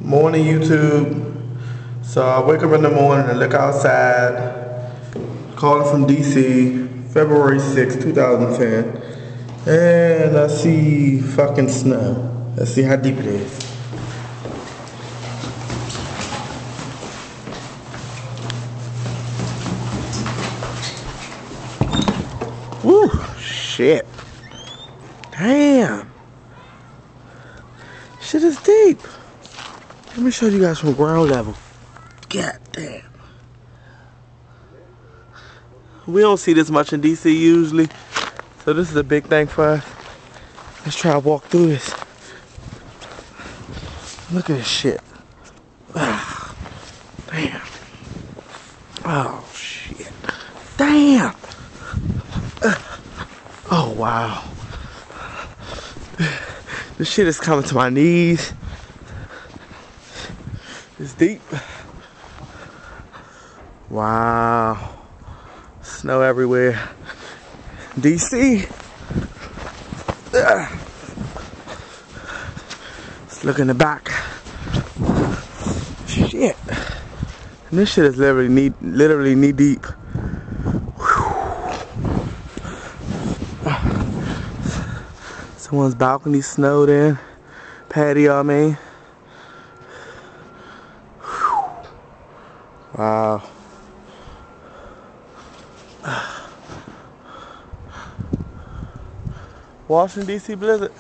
Morning, YouTube. So I wake up in the morning and look outside, calling from DC, February 6, 2010, and I see fucking snow. Let's see how deep it is. Woo, shit. Damn. Shit is deep. Let me show you guys from ground level. God damn. We don't see this much in DC usually, so this is a big thing for us. Let's try to walk through this. Look at this shit. Ah, damn. Oh shit. Damn. Oh wow. This shit is coming to my knees. It's deep. Wow. Snow everywhere. DC. Let's look in the back. Shit. And this shit is literally knee deep. Someone's balcony snowed in. Patio, I mean. Wow. Washington, D.C. blizzard.